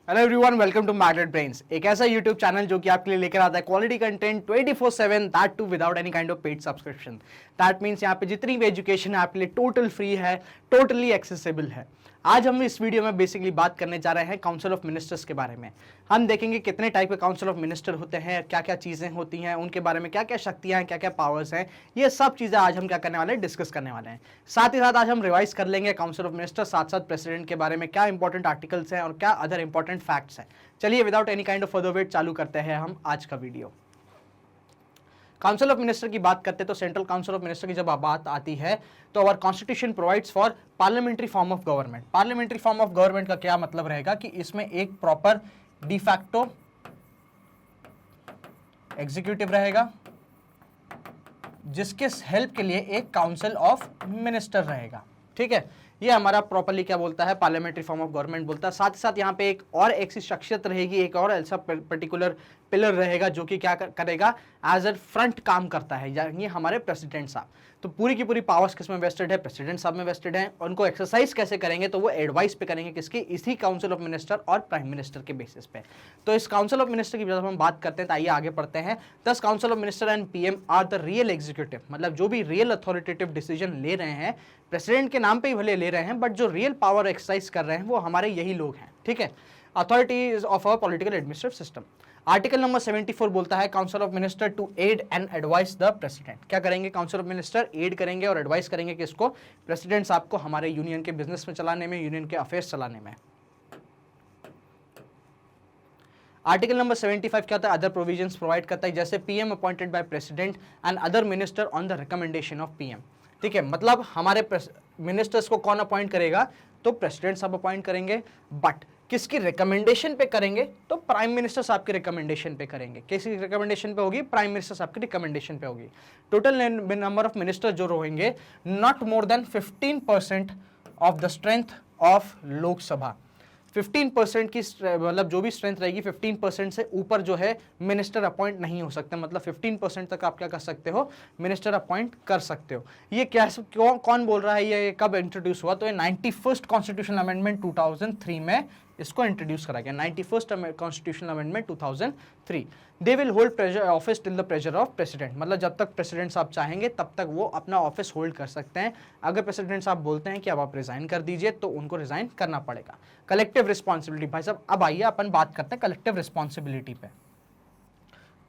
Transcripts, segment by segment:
Hello everyone, welcome to magnet brains, एक ऐसा YouTube channel जो कि आपके लिए लेकर आता है quality content 24/7, that too without any kind of paid subscription. That means यहाँ पे जितनी भी एजुकेशन है आपके लिए टोटल फ्री है, टोटली एक्सेसिबल है। आज हम इस वीडियो में बेसिकली बात करने जा रहे हैं काउंसिल ऑफ मिनिस्टर्स के बारे में। हम देखेंगे कितने टाइप के काउंसिल ऑफ मिनिस्टर होते हैं, क्या क्या चीज़ें होती हैं, उनके बारे में क्या क्या शक्तियाँ हैं, क्या क्या पावर्स हैं। ये सब चीज़ें आज हम क्या करने वाले हैं, डिस्कस करने वाले हैं। साथ ही साथ आज हम रिवाइज कर लेंगे काउंसिल ऑफ मिनिस्टर, साथ साथ प्रेसिडेंट के बारे में क्या इंपॉर्टेंट आर्टिकल्स हैं और क्या अदर इंपॉर्टेंट फैक्ट्स हैं। चलिए without any kind of further wait चालू करते हैं हम आज का वीडियो। काउंसिल ऑफ मिनिस्टर की बात करते हैं तो सेंट्रल काउंसिल ऑफ मिनिस्टर की जब बात आती है तो our constitution provides for parliamentary form of government. Parliamentary form of government का क्या मतलब रहेगा कि इसमें एक प्रॉपर डिफैक्टो एग्जीक्यूटिव रहेगा जिसके हेल्प के लिए एक काउंसिल ऑफ मिनिस्टर रहेगा। ठीक है, ये हमारा प्रॉपर्ली क्या बोलता है, पार्लियामेंट्री फॉर्म ऑफ गवर्नमेंट बोलता है। साथ ही साथ यहाँ पे एक और ऐसी शख्सियत रहेगी, एक और ऐसा पर्टिकुलर पिलर रहेगा जो कि क्या करेगा, एज ए फ्रंट काम करता है, यानी हमारे प्रेसिडेंट साहब। तो पूरी की पूरी पावर्स किसमें वेस्टेड है, प्रेसिडेंट साहब में वेस्टेड है। उनको एक्सरसाइज कैसे करेंगे, तो वो एडवाइस पे करेंगे, किसकी, इसी काउंसिल ऑफ मिनिस्टर और प्राइम मिनिस्टर के बेसिस पे। तो इस काउंसिल ऑफ मिनिस्टर की जब हम बात करते हैं तो आइए आगे पढ़ते हैं। दस council of minister and PM are the real executive, मतलब जो भी रियल अथॉरिटेटिव डिसीजन ले रहे हैं, प्रेसिडेंट के नाम पे ही भले ले रहे हैं, बट जो रियल पावर एक्सरसाइज कर रहे हैं वो हमारे यही लोग हैं। ठीक है, authority of our political administrative system. Article number 74 बोलता है council of minister to aid and advise the president. क्या करेंगे काउंसिल ऑफ मिनिस्टर, एड करेंगे और एडवाइस करेंगे किसको, प्रेसिडेंट साहब को, हमारे यूनियन के बिजनेस में चलाने में, यूनियन के अफेयर्स चलाने में। आर्टिकल नंबर 75 क्या होता है, अदर प्रोविजंस प्रोवाइड करता है, जैसे PM appointed by president and other minister on the recommendation of PM. ठीक है, मतलब हमारे मिनिस्टर्स को कौन अपॉइंट करेगा, तो प्रेसिडेंट साहब अपॉइंट करेंगे, बट किसकी रिकमेंडेशन पे करेंगे, तो प्राइम मिनिस्टर साहब के रिकमेंडेशन पे करेंगे। किसकी रिकमेंडेशन पे होगी, प्राइम मिनिस्टर साहब की रिकमेंडेशन पे होगी। टोटल नंबर ऑफ मिनिस्टर जो रहेंगे, not more than 15% of the strength of Lok Sabha. 15% की मतलब जो भी स्ट्रेंथ रहेगी 15% से ऊपर जो है मिनिस्टर अपॉइंट नहीं हो सकते। मतलब 15% तक आप क्या कर सकते हो, मिनिस्टर अपॉइंट कर सकते हो। ये क्या कौन बोल रहा है, ये कब इंट्रोड्यूस हुआ, तो ये 91st कॉन्स्टिट्यूशनल अमेंडमेंट 2003 में इसको इंट्रोड्यूस करा गया। 91st constitutional amendment 2003। They will hold office till the pleasure of president, मतलब जब तक प्रेसिडेंट साहब चाहेंगे तब तक वो अपना ऑफिस होल्ड कर सकते हैं। अगर प्रेसिडेंट साहब बोलते हैं कि अब आप रिजाइन कर दीजिए तो उनको रिजाइन करना पड़ेगा। कलेक्टिव रिस्पॉन्सिबिलिटी, भाई साहब अब आइए अपन बात करते हैं कलेक्टिव रिस्पॉन्सिबिलिटी पे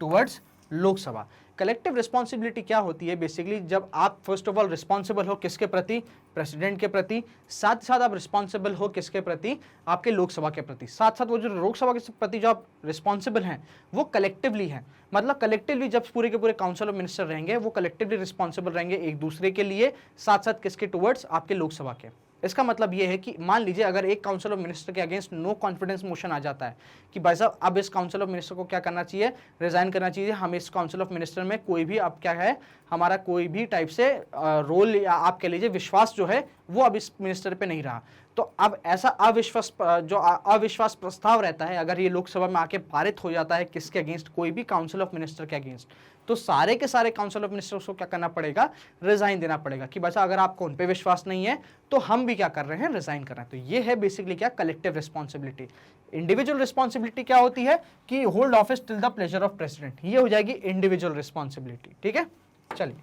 टुवर्ड्स लोकसभा। कलेक्टिव रिस्पॉन्सिबिलिटी क्या होती है, बेसिकली जब आप फर्स्ट ऑफ ऑल रिस्पॉन्सिबल हो किसके प्रति, प्रेसिडेंट के प्रति, साथ साथ आप रिस्पॉन्सिबल हो किसके प्रति, आपके लोकसभा के प्रति। साथ साथ वो जो लोकसभा के प्रति जो आप रिस्पॉन्सिबल हैं वो कलेक्टिवली है, मतलब कलेक्टिवली जब पूरे के पूरे काउंसिल ऑफ मिनिस्टर रहेंगे वो कलेक्टिवली रिस्पॉन्सिबल रहेंगे एक दूसरे के लिए, साथ साथ किसके, टुवर्ड्स आपके लोकसभा के। इसका मतलब ये है कि मान लीजिए अगर एक काउंसिल ऑफ मिनिस्टर के अगेंस्ट नो कॉन्फिडेंस मोशन आ जाता है कि भाई साहब अब इस काउंसिल ऑफ मिनिस्टर को क्या करना चाहिए, रिजाइन करना चाहिए, हम इस काउंसिल ऑफ मिनिस्टर में कोई भी अब क्या है, हमारा कोई भी टाइप से रोल या आप कह लीजिए विश्वास जो है वो अब इस मिनिस्टर पे नहीं रहा, तो अब ऐसा अविश्वास प्रस्ताव रहता है, अगर ये लोकसभा में आके पारित हो जाता है किसके अगेंस्ट, कोई भी काउंसिल ऑफ मिनिस्टर के अगेंस्ट, तो सारे के सारे काउंसिल ऑफ मिनिस्टर्स को क्या करना पड़ेगा, रिजाइन देना पड़ेगा कि बस अगर आपको उन पे विश्वास नहीं है तो हम भी क्या कर रहे हैं, रिजाइन कर रहे हैं। तो ये है बेसिकली क्या, कलेक्टिव रिस्पॉन्सिबिलिटी। इंडिविजुअल रिस्पॉन्सिबिलिटी क्या होती है कि hold office till the pleasure of president, ये हो जाएगी इंडिविजुअल रिस्पॉन्सिबिलिटी। ठीक है, चलिए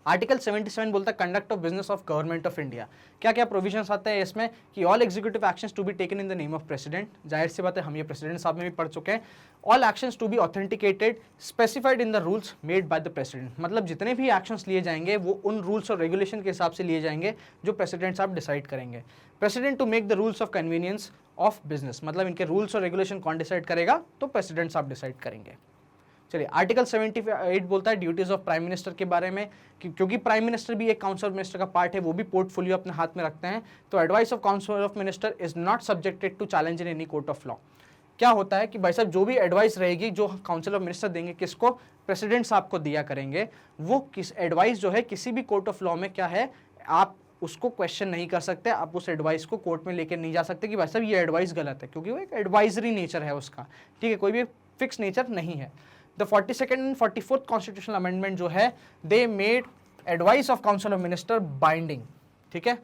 आर्टिकल 77 बोलता है conduct of business of government of India. क्या क्या प्रोविजंस आते हैं इसमें कि all executive actions to be taken in the name of president, जाहिर सी बात है हम ये प्रेसिडेंट साहब में भी पढ़ चुके हैं। All actions to be authenticated specified in the rules made by the president, मतलब जितने भी एक्शंस लिए जाएंगे वो उन रूल्स और रेगुलेशन के हिसाब से लिए जाएंगे जो प्रेसिडेंट साहब डिसाइड करेंगे। President to make the rules of convenience of business, मतलब इनके रूल्स और रेगुलेशन कौन डिसाइड करेगा, तो प्रेसिडेंट साहब डिसाइड करेंगे। चलिए आर्टिकल 78 बोलता है ड्यूटीज ऑफ प्राइम मिनिस्टर के बारे में, क्योंकि प्राइम मिनिस्टर भी एक काउंसिल ऑफ मिनिस्टर का पार्ट है, वो भी पोर्टफोलियो अपने हाथ में रखते हैं। तो advice of council of minister is not subjected to challenge in any court of law. क्या होता है कि भाई साहब जो भी एडवाइस रहेगी जो काउंसिल ऑफ मिनिस्टर देंगे किसको, प्रेसिडेंट साहब को दिया करेंगे, वो किस एडवाइस जो है किसी भी कोर्ट ऑफ लॉ में क्या है, आप उसको क्वेश्चन नहीं कर सकते, आप उस एडवाइस को कोर्ट में लेकर नहीं जा सकते कि भाई साहब ये एडवाइस गलत है, क्योंकि वो एक एडवाइजरी नेचर है उसका। ठीक है, कोई भी फिक्स नेचर नहीं है। The 42nd and 44th constitutional amendment जो है, they made advice of council of minister binding. ठीक है,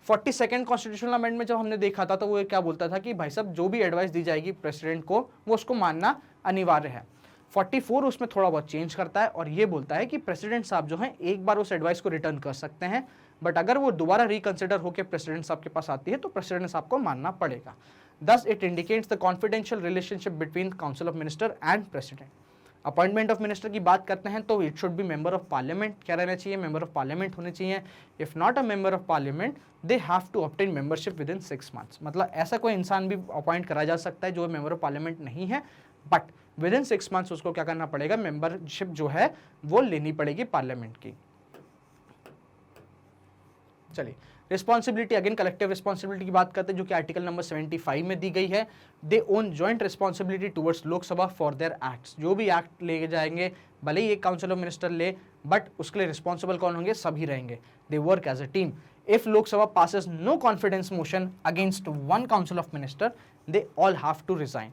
42nd कॉन्स्टिट्यूशनल अमेंडमेंट में जब हमने देखा था तो वो क्या बोलता था कि भाई साहब जो भी एडवाइस दी जाएगी प्रेसिडेंट को वो उसको मानना अनिवार्य है। 44 उसमें थोड़ा बहुत चेंज करता है और ये बोलता है कि प्रेसिडेंट साहब जो हैं एक बार उस एडवाइस को रिटर्न कर सकते हैं, बट अगर वो दोबारा रिकंसिडर होकर प्रेसिडेंट साहब के पास आती है तो प्रेसिडेंट साहब को मानना पड़ेगा। Thus, it indicates the confidential relationship between Council of Minister and President. Appointment of minister की बात करते हैं तो it should be member of parliament, क्या रहना चाहिए, मेंबर ऑफ पार्लियामेंट होने चाहिए। If not a member of parliament they have to obtain membership within 6 months। मतलब ऐसा कोई इंसान भी अपॉइंट करा जा सकता है जो मेंबर ऑफ पार्लियामेंट नहीं है, बट विद इन 6 months उसको क्या करना पड़ेगा, मेंबरशिप जो है वो लेनी पड़ेगी पार्लियामेंट की। चलिए, रिस्पॉन्सिबिलिटी, अगेन कलेक्टिव रिस्पॉन्सिबिलिटी की बात करते हैं जो कि आर्टिकल नंबर 75 में दी गई है। They own joint responsibility towards Lok Sabha for their acts. जो भी एक्ट ले जाएंगे, भले ही एक काउंसिल ऑफ मिनिस्टर ले, बट उसके लिए रिस्पॉन्सिबल कौन होंगे, सभी रहेंगे। They work as a team. If Lok Sabha passes no confidence motion against one council of minister, they all have to resign.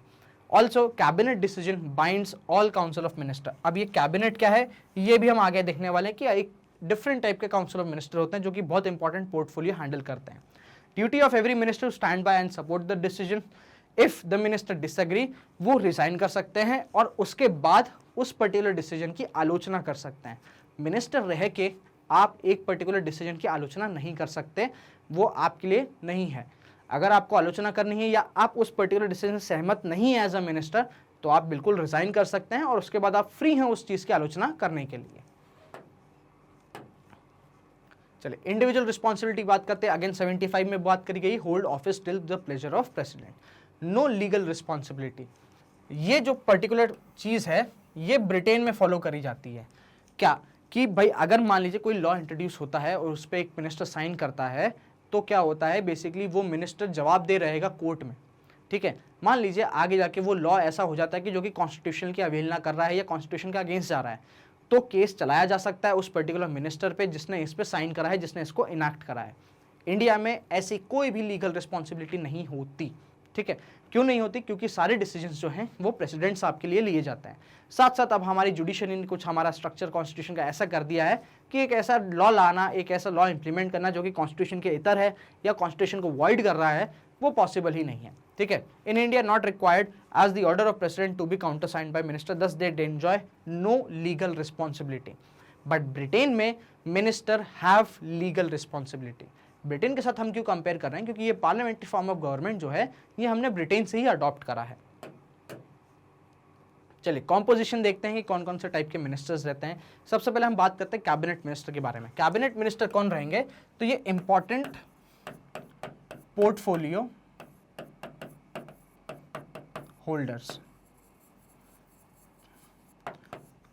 Also, cabinet decision binds all council of minister। अब ये cabinet क्या है ये भी हम आगे देखने वाले हैं कि एक डिफरेंट टाइप के काउंसिल ऑफ मिनिस्टर होते हैं जो कि बहुत इंपॉर्टेंट पोर्टफोलियो हैंडल करते हैं। Duty of every minister to stand by and support the decision. If the minister disagree, वो रिजाइन कर सकते हैं और उसके बाद उस पर्टिकुलर डिसीजन की आलोचना कर सकते हैं। मिनिस्टर रह के आप एक पर्टिकुलर डिसीजन की आलोचना नहीं कर सकते, वो आपके लिए नहीं है। अगर आपको आलोचना करनी है या आप उस पर्टिकुलर डिसीजन से सहमत नहीं है एज अ मिनिस्टर, तो आप बिल्कुल रिजाइन कर सकते हैं और उसके बाद आप फ्री हैं उस चीज़ की आलोचना करने के लिए। चलिए, इंडिविजुअल रिस्पॉन्सिबिलिटी बात करते हैं। अगेन 75 में बात करी गई, hold office till the pleasure of president. No legal responsibility. ये जो पर्टिकुलर चीज़ है ये ब्रिटेन में फॉलो करी जाती है। क्या कि भाई अगर मान लीजिए कोई लॉ इंट्रोड्यूस होता है और उस पर एक मिनिस्टर साइन करता है तो क्या होता है, बेसिकली वो मिनिस्टर जवाब दे रहेगा कोर्ट में। ठीक है, मान लीजिए आगे जाके वो लॉ ऐसा हो जाता है कि जो कि कॉन्स्टिट्यूशन की अवहेलना कर रहा है या कॉन्स्टिट्यूशन के अगेंस्ट जा रहा है, तो केस चलाया जा सकता है उस पर्टिकुलर मिनिस्टर पे जिसने इस पे साइन करा है, जिसने इसको इनैक्ट करा है। इंडिया में ऐसी कोई भी लीगल रिस्पॉन्सिबिलिटी नहीं होती। ठीक है, क्यों नहीं होती, क्योंकि सारे डिसीजंस जो हैं वो प्रेसिडेंट साहब के लिए लिए जाते हैं। साथ साथ अब हमारी जुडिशरी ने कुछ हमारा स्ट्रक्चर कॉन्स्टिट्यूशन का ऐसा कर दिया है कि एक ऐसा लॉ लाना, एक ऐसा लॉ इंप्लीमेंट करना जो कि कॉन्स्टिट्यूशन के इतर है या कॉन्स्टिट्यूशन को वॉइड कर रहा है, वो पॉसिबल ही नहीं है। ठीक है, in India not required as the order of president to be counter signed by minister, thus they enjoy no legal responsibility. But Britain में minister have legal responsibility. Britain के साथ हम क्यों कंपेयर कर रहे हैं, क्योंकि ये पार्लियामेंट्री फॉर्म ऑफ गवर्नमेंट जो है ये हमने ब्रिटेन से ही अडॉप्ट करा है। चलिए, कॉम्पोजिशन देखते हैं कि कौन कौन से टाइप के मिनिस्टर्स रहते हैं। सबसे पहले हम बात करते हैं कैबिनेट मिनिस्टर के बारे में। कैबिनेट मिनिस्टर कौन रहेंगे, तो ये इंपॉर्टेंट पोर्टफोलियो होल्डर्स,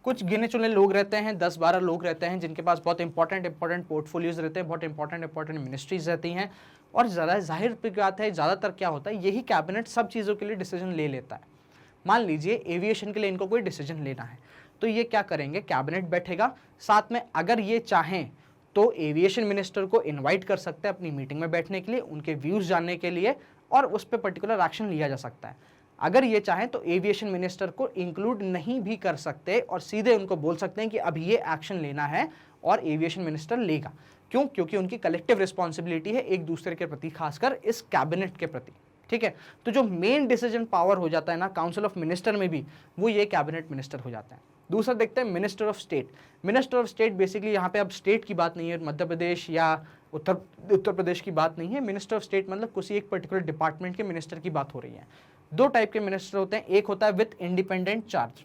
कुछ गिने चुने लोग रहते हैं, 10-12 लोग रहते हैं जिनके पास बहुत इंपॉर्टेंट पोर्टफोलियोज रहते हैं, बहुत इंपॉर्टेंट मिनिस्ट्रीज रहती हैं। और ज़रा जाहिर की बात है, ज़्यादातर क्या होता है, यही कैबिनेट सब चीज़ों के लिए डिसीजन ले लेता है। मान लीजिए एविएशन के लिए इनको कोई डिसीजन लेना है तो ये क्या करेंगे, कैबिनेट बैठेगा, साथ में अगर ये चाहें तो एविएशन मिनिस्टर को इनवाइट कर सकते हैं अपनी मीटिंग में बैठने के लिए, उनके व्यूज़ जानने के लिए, और उस पर पर्टिकुलर एक्शन लिया जा सकता है। अगर ये चाहें तो एविएशन मिनिस्टर को इंक्लूड नहीं भी कर सकते और सीधे उनको बोल सकते हैं कि अब ये एक्शन लेना है और एविएशन मिनिस्टर लेगा। क्यों, क्योंकि उनकी कलेक्टिव रिस्पॉन्सिबिलिटी है एक दूसरे के प्रति, खासकर इस कैबिनेट के प्रति। ठीक है, तो जो मेन डिसीजन पावर हो जाता है ना काउंसिल ऑफ मिनिस्टर में भी, वो ये कैबिनेट मिनिस्टर हो जाता है। दूसरा देखते हैं minister of state. Minister of state basically यहाँ पे अब स्टेट की बात नहीं है, मध्य प्रदेश या उत्तर प्रदेश की बात नहीं है। मिनिस्टर ऑफ स्टेट मतलब किसी एक पर्टिकुलर डिपार्टमेंट के मिनिस्टर की बात हो रही है। दो टाइप के मिनिस्टर होते हैं, एक होता है विथ इंडिपेंडेंट चार्ज,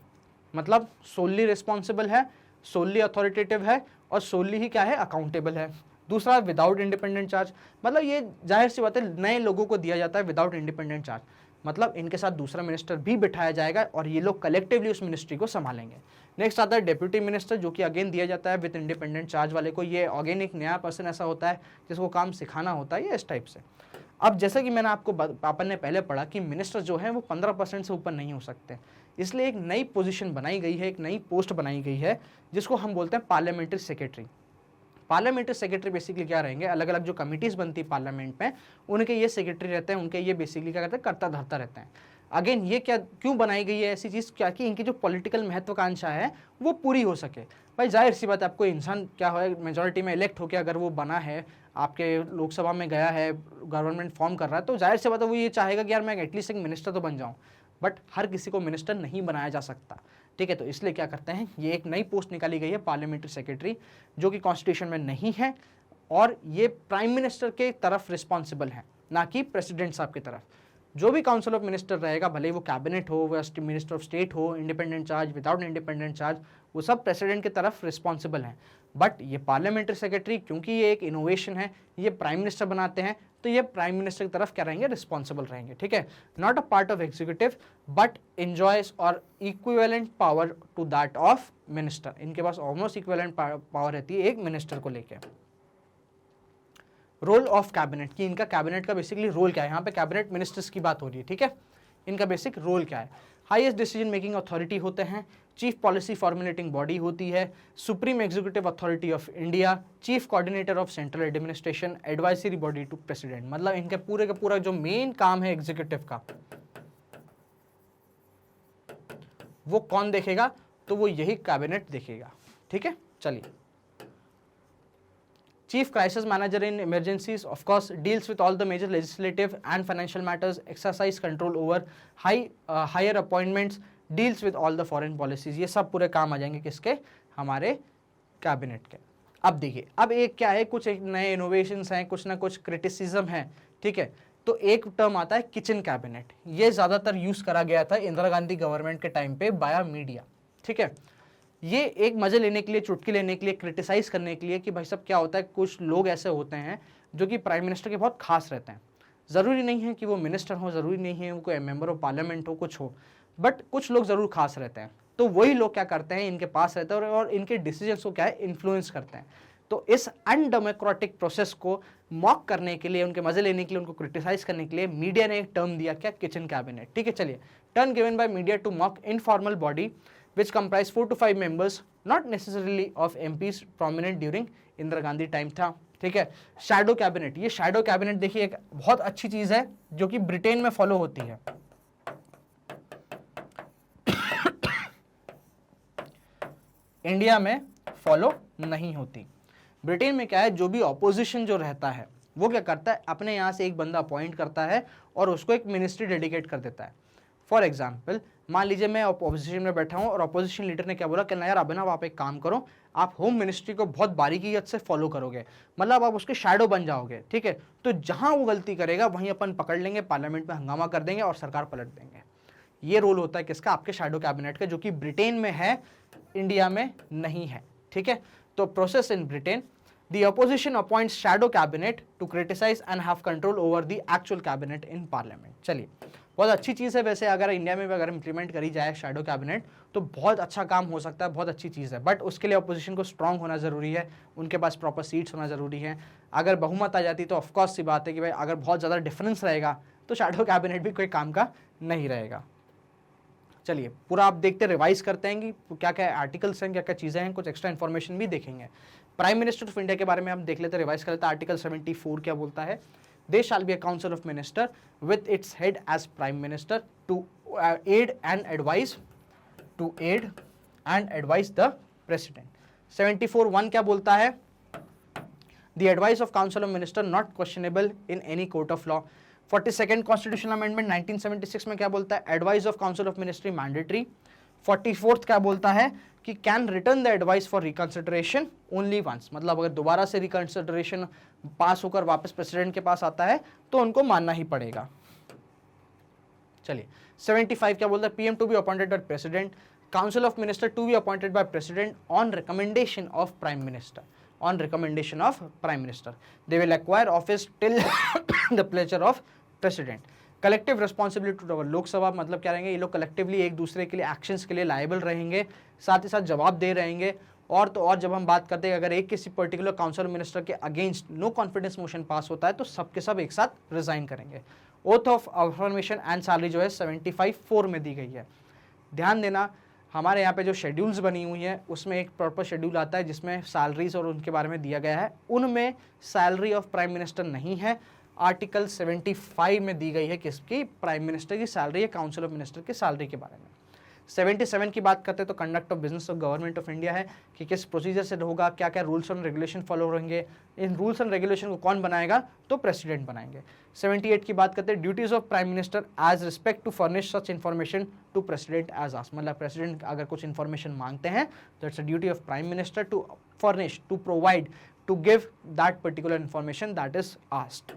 मतलब सोलली रिस्पॉन्सिबल है, सोलली अथॉरिटेटिव है और सोलली ही क्या है, अकाउंटेबल है। दूसरा विदाउट इंडिपेंडेंट चार्ज, मतलब ये जाहिर सी बात है नए लोगों को दिया जाता है विदाउट इंडिपेंडेंट चार्ज, मतलब इनके साथ दूसरा मिनिस्टर भी बिठाया जाएगा और ये लोग कलेक्टिवली उस मिनिस्ट्री को संभालेंगे। नेक्स्ट आता है डेप्यूटी मिनिस्टर, जो कि अगेन दिया जाता है विद इंडिपेंडेंट चार्ज वाले को। ये अगेन एक नया पर्सन ऐसा होता है जिसको काम सिखाना होता है, ये इस टाइप से। अब जैसे कि मैंने आपको पापा ने पहले पढ़ा कि मिनिस्टर जो है वो 15% से ऊपर नहीं हो सकते, इसलिए एक नई पोजीशन बनाई गई है, एक नई पोस्ट बनाई गई है जिसको हम बोलते हैं parliamentary secretary. Parliamentary secretary basically क्या रहेंगे, अलग अलग जो कमिटीज़ बनती है पार्लियामेंट में उनके ये सेक्रेटरी रहते हैं, उनके ये बेसिकली क्या करते हैं, करता धरता रहते हैं। अगेन ये क्या क्यों बनाई गई है ऐसी चीज़, क्या कि इनकी जो पॉलिटिकल महत्वाकांक्षा है वो पूरी हो सके। भाई जाहिर सी बात है, आपको इंसान क्या है मेजॉरिटी में इलेक्ट होकर अगर वो बना है, आपके लोकसभा में गया है, गवर्नमेंट फॉर्म कर रहा है, तो जाहिर सी बात है वो ये चाहेगा कि यार मैं एटलीस्ट एक मिनिस्टर तो बन जाऊँ। बट हर किसी को मिनिस्टर नहीं बनाया जा सकता, ठीक है। तो इसलिए क्या करते हैं, ये एक नई पोस्ट निकाली गई है पार्लियामेंट्री सेक्रेटरी, जो कि कॉन्स्टिट्यूशन में नहीं है, और ये प्राइम मिनिस्टर के तरफ रिस्पॉन्सिबल है, ना कि प्रेसिडेंट साहब की तरफ। जो भी काउंसिल ऑफ मिनिस्टर रहेगा, भले वो कैबिनेट हो, वह मिनिस्टर ऑफ स्टेट हो, independent charge, without independent charge, वो सब प्रेसिडेंट की तरफ रिस्पॉन्सिबल हैं। बट ये पार्लियामेंट्री सेक्रेटरी, क्योंकि ये एक इनोवेशन है, ये प्राइम मिनिस्टर बनाते हैं, तो ये प्राइम मिनिस्टर की तरफ क्या रहेंगे, रिस्पॉन्सिबल रहेंगे, ठीक है। Not a part of executive but enjoys और equivalent power to that of minister. इनके पास ऑलमोस्ट इक्विवेलेंट पावर रहती है एक मिनिस्टर को लेकर। रोल ऑफ कैबिनेट, कि इनका कैबिनेट का बेसिकली रोल क्या है, यहाँ पे कैबिनेट मिनिस्टर्स की बात हो रही है, ठीक है। इनका बेसिक रोल क्या है, हाईएस्ट डिसीजन मेकिंग अथॉरिटी होते हैं, चीफ पॉलिसी फॉर्मुलेटिंग बॉडी होती है, supreme executive authority of India, chief coordinator of central administration, advisory body to president. मतलब इनके पूरे का पूरा जो मेन काम है एग्जीक्यूटिव का, वो कौन देखेगा, तो वो यही कैबिनेट देखेगा, ठीक है। चलिए, Chief Crisis Manager in emergencies, of course, deals with all the major legislative and financial matters, exercise control over higher appointments, deals with all the foreign policies। ये सब पूरे काम आ जाएंगे किसके, हमारे कैबिनेट के। अब देखिए, अब एक क्या है, कुछ एक नए इनोवेशंस हैं, कुछ ना कुछ क्रिटिसिज्म है, ठीक है। तो एक टर्म आता है किचन कैबिनेट, ये ज़्यादातर यूज़ करा गया था इंदिरा गांधी गवर्नमेंट के टाइम पे बाया मीडिया, ठीक है। ये एक मजे लेने के लिए, चुटकी लेने के लिए, क्रिटिसाइज करने के लिए कि भाई साहब क्या होता है, कुछ लोग ऐसे होते हैं जो कि प्राइम मिनिस्टर के बहुत खास रहते हैं। ज़रूरी नहीं है कि वो मिनिस्टर हो, ज़रूरी नहीं है वो कोई मेंबर ऑफ पार्लियामेंट हो, कुछ हो, बट कुछ लोग ज़रूर खास रहते हैं। तो वही लोग क्या करते हैं, इनके पास रहते हैं और इनके डिसीजंस को क्या है, इन्फ्लुएंस करते हैं। तो इस अनडेमोक्रेटिक प्रोसेस को मॉक करने के लिए, उनके मजे लेने के लिए, उनको क्रिटिसाइज करने के लिए मीडिया ने एक टर्म दिया, क्या, किचन कैबिनेट, ठीक है। चलिए, term given by media to mock informal body which comprise 4 to 5 members, not necessarily of MPs prominent during Indira Gandhi time था, ठीक है। शैडो कैबिनेट, ये शैडो कैबिनेट देखिए एक बहुत अच्छी चीज है जो कि ब्रिटेन में फॉलो होती है। इंडिया में फॉलो नहीं होती। ब्रिटेन में क्या है, जो भी ऑपोजिशन जो रहता है वो क्या करता है, अपने यहाँ से एक बंदा अपॉइंट करता है और उसको एक मिनिस्ट्री डेडिकेट कर देता है। फॉर एग्जाम्पल, मान लीजिए मैं अपोजिशन में बैठा हूं और अपोजिशन लीडर ने क्या बोला कि ना यार अभिनव आप एक काम करो, आप होम मिनिस्ट्री को बहुत बारीकी से फॉलो करोगे, मतलब आप उसके शैडो बन जाओगे, ठीक है। तो जहां वो गलती करेगा वहीं अपन पकड़ लेंगे, पार्लियामेंट में हंगामा कर देंगे और सरकार पलट देंगे। ये रोल होता है किसका, आपके शैडो कैबिनेट का, जो कि ब्रिटेन में है, इंडिया में नहीं है, ठीक है। तो process in Britain, the opposition appoints shadow cabinet to criticize and have control over the actual cabinet in parliament। चलिए, बहुत अच्छी चीज़ है वैसे, अगर इंडिया में भी अगर इम्प्लीमेंट करी जाए शैडो कैबिनेट तो बहुत अच्छा काम हो सकता है, बहुत अच्छी चीज़ है। बट उसके लिए अपोजिशन को स्ट्रांग होना ज़रूरी है, उनके पास प्रॉपर सीट्स होना ज़रूरी है। अगर बहुमत आ जाती तो ऑफकोर्स सी बात है कि भाई अगर बहुत ज़्यादा डिफरेंस रहेगा तो शैडो कैबिनेट भी कोई काम का नहीं रहेगा। चलिए, पूरा आप देखते रिवाइज करते हैं कि क्या क्या आर्टिकल्स हैं, क्या क्या चीज़ें हैं, कुछ एक्स्ट्रा इन्फॉर्मेशन भी देखेंगे। प्राइम मिनिस्टर ऑफ इंडिया के बारे में हम देख लेते, रिवाइज कर लेते। आर्टिकल 74 क्या बोलता है, they shall be a council of minister with its head as prime minister to aid and advise the president. 74(1) क्या बोलता है, the advice of council of minister not questionable in any court of law. 42nd constitutional amendment 1976 में क्या बोलता है, advice of council of ministry mandatory. 44th क्या बोलता है कि can return the advice for reconsideration only once, मतलब अगर दोबारा से रिकंसिडरेशन पास होकर वापस प्रेसिडेंट के पास आता है तो उनको मानना ही पड़ेगा। चलिए, 75 क्या बोलता है, PM to be appointed by president, council of minister to be appointed by president on recommendation of prime minister, on recommendation of prime minister. They will acquire office till the pleasure of president. Collective responsibility to Lok Sabha, मतलब क्या रहेंगे, ये लोग collectively एक दूसरे के लिए actions के लिए लायबल रहेंगे, साथ ही साथ जवाब दे रहेंगे। और तो और जब हम बात करते हैं अगर एक किसी पर्टिकुलर काउंसिल मिनिस्टर के against no confidence motion pass होता है तो सबके सब एक साथ रिजाइन करेंगे। Oath of affirmation and salary जो है 75(4) में दी गई है। ध्यान देना, हमारे यहाँ पे जो शेड्यूल्स बनी हुई हैं उसमें एक प्रॉपर शेड्यूल आता है जिसमें सैलरीज और उनके बारे में दिया गया है, उनमें सैलरी ऑफ प्राइम मिनिस्टर नहीं है। आर्टिकल 75 में दी गई है किसकी, प्राइम मिनिस्टर की सैलरी या काउंसिल ऑफ मिनिस्टर की सैलरी के बारे में। 77 की बात करते हैं तो conduct of business of government of India है कि किस प्रोसीजर से होगा, क्या क्या रूल्स एंड रेगुलेशन फॉलो होंगे, इन रूल्स एंड रेगुलेशन को कौन बनाएगा, तो प्रेसिडेंट बनाएंगे। 78 की बात करते हैं duties of prime minister as respect to furnish such information to president as asked, मतलब प्रेसिडेंट अगर कुछ इन्फॉर्मेशन मांगते हैं तो it's a duty of prime minister to furnish, to provide, to give that particular information that is asked.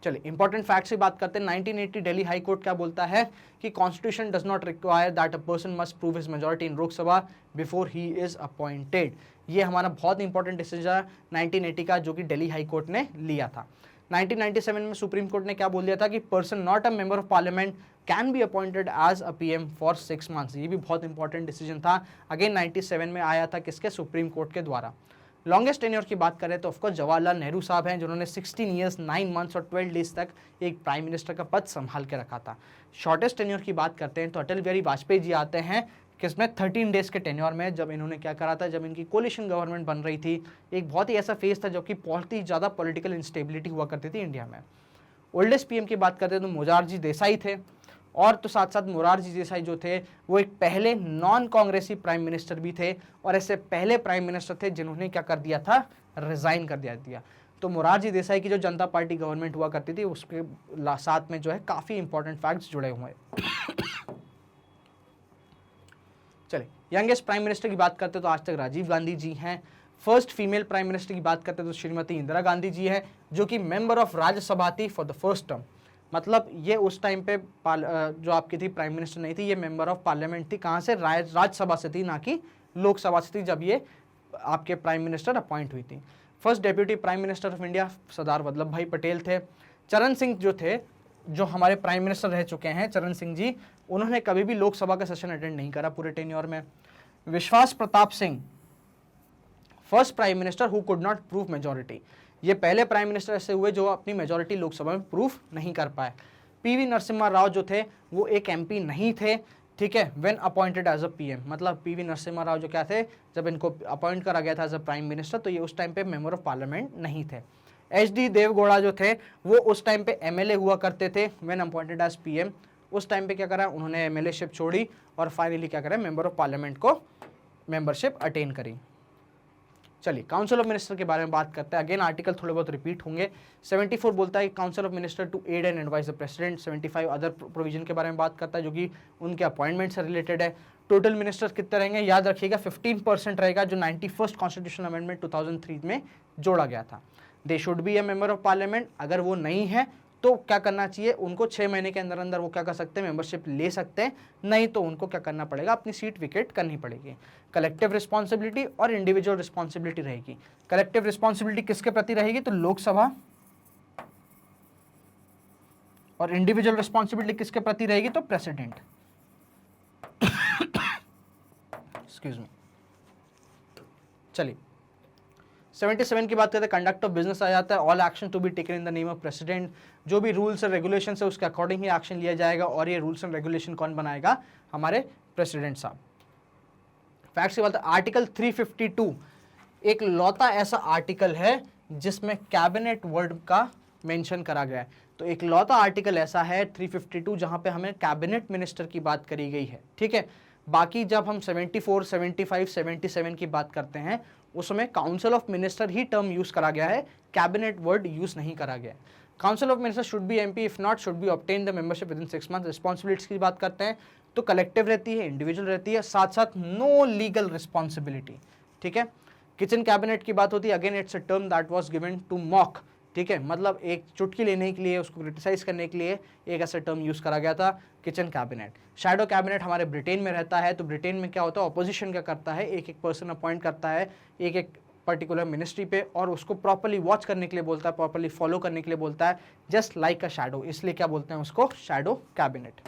चलिए important fact से बात करते हैं। 1980 दिल्ली हाई कोर्ट क्या बोलता है कि constitution does not require that a person must prove his majority in Lok Sabha before he is appointed. ये हमारा बहुत इंपॉर्टेंट डिसीजन है 1980 का, जो कि दिल्ली हाई कोर्ट ने लिया था। 1997 में सुप्रीम कोर्ट ने क्या बोल दिया था कि person not a member of parliament can be appointed as a PM for 6 months. ये भी बहुत इंपॉर्टेंट डिसीजन था, अगेन 97 में आया था, किसके, सुप्रीम कोर्ट के द्वारा। लॉन्गेस्ट टेन्योर की बात करें तो ऑफकोर्स जवाहरलाल नेहरू साहब हैं, जिन्होंने 16 ईयर्स 9 मंथ्स और 12 डेज तक एक प्राइम मिनिस्टर का पद संभाल के रखा था। शॉर्टेस्ट टेन्योर की बात करते हैं तो अटल बिहारी वाजपेयी जी आते हैं, किसमें, 13 डेज के टेन्योर में, जब इन्होंने क्या करा था, जब इनकी कोलिशन गवर्नमेंट बन रही थी। एक बहुत ही ऐसा फेज था जो कि बहुत ही ज़्यादा पॉलिटिकल इंस्टेबिलिटी हुआ करती थी इंडिया में। ओल्डेस्ट पीएम की बात करते हैं तो मोरारजी देसाई थे, और तो साथ साथ मोरारजी देसाई जो थे वो एक पहले नॉन कांग्रेसी प्राइम मिनिस्टर भी थे, और ऐसे पहले प्राइम मिनिस्टर थे जिन्होंने क्या कर दिया था, रिजाइन कर दिया। तो मोरारजी देसाई की जो जनता पार्टी गवर्नमेंट हुआ करती थी उसके साथ में जो है काफ़ी इंपॉर्टेंट फैक्ट्स जुड़े हुए हैं। चलिए यंगेस्ट प्राइम मिनिस्टर की बात करते हैं तो आज तक राजीव गांधी जी हैं। फर्स्ट फीमेल प्राइम मिनिस्टर की बात करते हैं तो श्रीमती इंदिरा गांधी जी हैं, जो कि मेंबर ऑफ राज्यसभा थी फॉर द फर्स्ट टर्म। मतलब ये उस टाइम पे जो आपकी थी प्राइम मिनिस्टर नहीं थी, ये मेंबर ऑफ पार्लियामेंट थी। कहाँ से, राज्यसभा से थी, ना कि लोकसभा से थी, जब ये आपके प्राइम मिनिस्टर अपॉइंट हुई थी। First deputy prime minister of India Sardar Vallabhbhai Patel थे। चरण सिंह जो थे, जो हमारे प्राइम मिनिस्टर रह चुके हैं, चरण सिंह जी, उन्होंने कभी भी लोकसभा का सेशन अटेंड नहीं करा पूरे टेन्योर में। विश्वास Pratap Singh, first prime minister who could not prove majority, ये पहले प्राइम मिनिस्टर ऐसे हुए जो अपनी मेजॉरिटी लोकसभा में प्रूफ नहीं कर पाए। पीवी नरसिम्हा राव जो थे वो एक एमपी नहीं थे, ठीक है, when appointed as a PM. मतलब पीवी नरसिम्हा राव जो क्या थे, जब इनको अपॉइंट करा गया था एज अ प्राइम मिनिस्टर तो ये उस टाइम पे मेंबर ऑफ पार्लियामेंट नहीं थे। HD देवगौड़ा जो थे वो उस टाइम पे MLA हुआ करते थे व्हेन अपॉइंटेड एज पीएम। उस टाइम पे क्या करा, उन्होंने MLA शिप छोड़ी और फाइनली क्या करा, मेंबर ऑफ पार्लियामेंट को मेंबरशिप अटेन करी। चलिए काउंसिल ऑफ मिनिस्टर के बारे में बात करते हैं। अगेन आर्टिकल थोड़े बहुत रिपीट होंगे। 74 बोलता है council of minister to aid and advise the president. 75 other provision के बारे में बात करता है जो कि उनके अपॉइंटमेंट से रिलेटेड है। टोटल मिनिस्टर कितने रहेंगे, याद रखिएगा 15% रहेगा, जो 91st कॉन्स्टिट्यूशन अमेंडमेंट 2003 में जोड़ा गया था। They should be A member of parliament. अगर वो नहीं है तो क्या करना चाहिए, उनको 6 महीने के अंदर अंदर वो क्या कर सकते हैं, मेंबरशिप ले सकते हैं। नहीं तो उनको क्या करना पड़ेगा, अपनी सीट विकेट करनी पड़ेगी। कलेक्टिव रिस्पॉन्सिबिलिटी और इंडिविजुअल रिस्पॉन्सिबिलिटी रहेगी। कलेक्टिव रिस्पॉन्सिबिलिटी किसके प्रति रहेगी, तो लोकसभा, और इंडिविजुअल रिस्पॉन्सिबिलिटी किसके प्रति रहेगी, तो प्रेसिडेंट। Excuse me. चलिए 77 की बात करते हैं, कंडक्ट ऑफ बिजनेस आ जाता है। All action to be taken in the name of president. जो भी रूल्स एंड रेगुलेशन है उसके अकॉर्डिंग ही एक्शन लिया जाएगा, और ये रूल्स एंड रेगुलेशन कौन बनाएगा, हमारे प्रेसिडेंट साहब। फैक्ट्स की बात है, आर्टिकल 352 एक लौता ऐसा आर्टिकल है जिसमें कैबिनेट वर्ड का मेंशन करा गया है। तो एक लौता आर्टिकल ऐसा है 352 जहां पे हमें कैबिनेट मिनिस्टर की बात करी गई है, ठीक है। बाकी जब हम 74, 75, 77 की बात करते हैं उसमें council of minister he term use करा गया है, कैबिनेट वर्ड यूज नहीं करा गया। Council of minister should be MP, if not should be obtain the membership within 6 months. Responsibilities की बात करते हैं तो कलेक्टिव रहती है, इंडिविजुअल रहती है, साथ साथ नो लीगल रिस्पॉन्सिबिलिटी, ठीक है। किचन कैबिनेट की बात होती है, again it's a term that was given to mock, ठीक है, मतलब एक चुटकी लेने के लिए, उसको क्रिटिसाइज करने के लिए एक ऐसा टर्म यूज करा गया था, किचन कैबिनेट। शैडो कैबिनेट हमारे ब्रिटेन में रहता है। तो ब्रिटेन में क्या होता है, ऑपोजिशन क्या करता है, एक एक पर्सन अपॉइंट करता है एक एक पर्टिकुलर मिनिस्ट्री पे, और उसको प्रॉपर्ली वॉच करने के लिए बोलता है, प्रॉपर्ली फॉलो करने के लिए बोलता है, जस्ट लाइक अ शैडो, इसलिए क्या बोलते हैं उसको, shadow cabinet.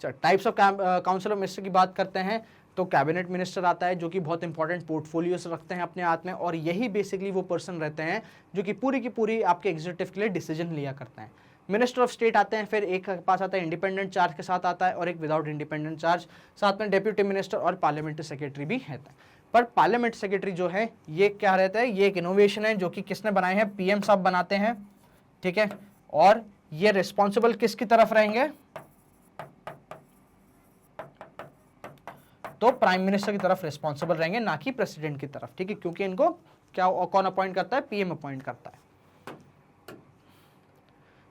Types of council of minister की बात करते हैं तो कैबिनेट मिनिस्टर आता है जो कि बहुत इंपॉर्टेंट पोर्टफोलियोस रखते हैं अपने हाथ में, और यही बेसिकली वो पर्सन रहते हैं जो कि पूरी की पूरी आपके एग्जीक्यूटिव के लिए डिसीजन लिया करते हैं। मिनिस्टर ऑफ स्टेट आते हैं, फिर एक के पास आता है इंडिपेंडेंट चार्ज के साथ आता है और एक विदाउट इंडिपेंडेंट चार्ज, साथ में डेप्यूटी मिनिस्टर और पार्लियामेंट्री सेक्रेटरी भी रहता है। पर पार्लियामेंट्री सेक्रेटरी जो है ये क्या रहता है, ये एक इनोवेशन है जो कि किसने बनाए हैं, PM साहब बनाते हैं, ठीक है। और ये रिस्पॉन्सिबल किसकी तरफ रहेंगे? तो प्राइम मिनिस्टर की तरफ रिस्पॉन्सिबल रहेंगे, ना कि प्रेसिडेंट की तरफ, ठीक है, क्योंकि इनको क्या कौन अपॉइंट करता है? पीएम अपॉइंट करता है।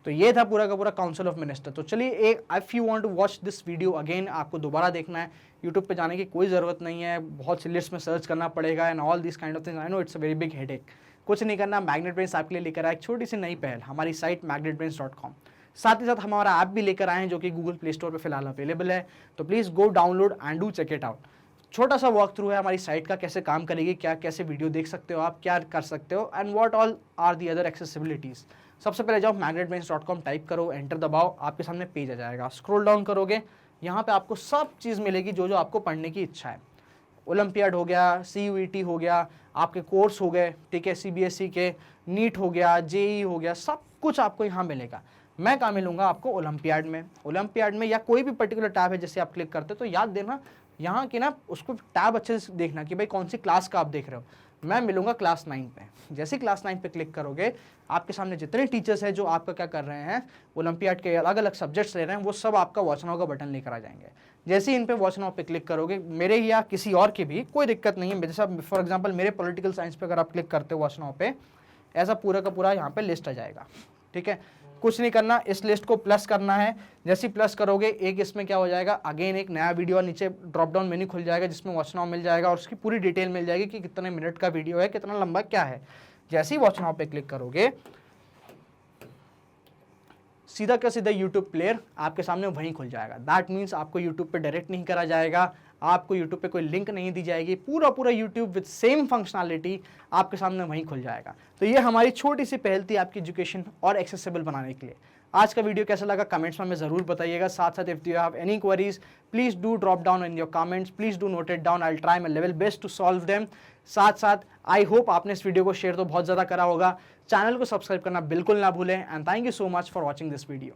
तो ये था पूरा का पूरा काउंसिल ऑफ मिनिस्टर। तो चलिए, एक if you want to watch this video again, आपको दोबारा देखना है, यूट्यूब पे जाने की कोई ज़रूरत नहीं है, बहुत सी लिस्ट में सर्च करना पड़ेगा and all this kind of things. I know it's a very big headache. कुछ नहीं करना, मैग्नेट ब्रेन्स आपके लिए लेकर आए एक छोटी सी नई पहल, हमारी साइट magnetbrains.com। साथ ही साथ हमारा ऐप भी लेकर आए हैं जो कि गूगल प्ले स्टोर पर फिलहाल अवेलेबल है, तो please go download and do check it out. छोटा सा वॉक थ्रू है हमारी साइट का, कैसे काम करेगी, क्या कैसे वीडियो देख सकते हो आप, क्या कर सकते हो and what all are the other accessibilities. सबसे पहले जाओ magnetbrains.com, टाइप करो, एंटर दबाओ, आपके सामने पेज आ जाएगा। स्क्रॉल डाउन करोगे, यहाँ पे आपको सब चीज़ मिलेगी जो जो आपको पढ़ने की इच्छा है। ओलंपियाड हो गया, CUET हो गया, आपके कोर्स हो गए, ठीक है, CBSE के, नीट हो गया, JEE हो गया, सब कुछ आपको यहाँ मिलेगा। मैं कहाँ मिलूंगा आपको? ओलंपियाड में। ओलंपियाड में या कोई भी पर्टिकुलर टैब है जैसे आप क्लिक करते हो तो याद देना यहाँ की ना उसको टैब अच्छे से देखना कि भाई कौन सी क्लास का आप देख रहे हो। मैं मिलूंगा क्लास 9 पे। जैसे क्लास 9 पे क्लिक करोगे, आपके सामने जितने टीचर्स हैं जो आपका क्या कर रहे हैं, ओलंपियाड के अलग अलग सब्जेक्ट्स ले रहे हैं, वो सब आपका वॉच नाउ का बटन लेकर आ जाएंगे। जैसे ही इन पे वॉच नाउ पे क्लिक करोगे, मेरे या किसी और की भी कोई दिक्कत नहीं है, जैसा फॉर एग्जाम्पल मेरे पॉलिटिकल साइंस पे अगर आप क्लिक करते हो वॉच नाउ पे, ऐसा पूरा का पूरा यहाँ पे लिस्ट आ जाएगा, ठीक है। कुछ नहीं करना, इस लिस्ट को प्लस करना है। जैसे प्लस करोगे, एक इसमें क्या हो जाएगा, अगेन एक नया वीडियो नीचे ड्रॉप डाउन मेन्यू खुल जाएगा जिसमें वॉच नाउ मिल जाएगा और उसकी पूरी डिटेल मिल जाएगी कि कितने मिनट का वीडियो है, कितना लंबा क्या है। जैसे ही वॉच नाउ पे क्लिक करोगे, सीधा का सीधा यूट्यूब प्लेयर आपके सामने वहीं खुल जाएगा। दैट मीन्स आपको यूट्यूब पे डायरेक्ट नहीं करा जाएगा, आपको यूट्यूब पे कोई लिंक नहीं दी जाएगी, पूरा पूरा यूट्यूब विद सेम फंक्शनैलिटी आपके सामने वहीं खुल जाएगा। तो ये हमारी छोटी सी पहल थी आपकी एजुकेशन और एक्सेसिबल बनाने के लिए। आज का वीडियो कैसा लगा कमेंट्स में हमें ज़रूर बताइएगा। साथ साथ if you have any queries, please do drop down in your comments, please do note it down, I will try my level best to solve them. साथ साथ आई होप आपने इस वीडियो को शेयर तो बहुत ज़्यादा करा होगा। चैनल को सब्सक्राइब करना बिल्कुल ना भूलें and thank you so much for watching this video.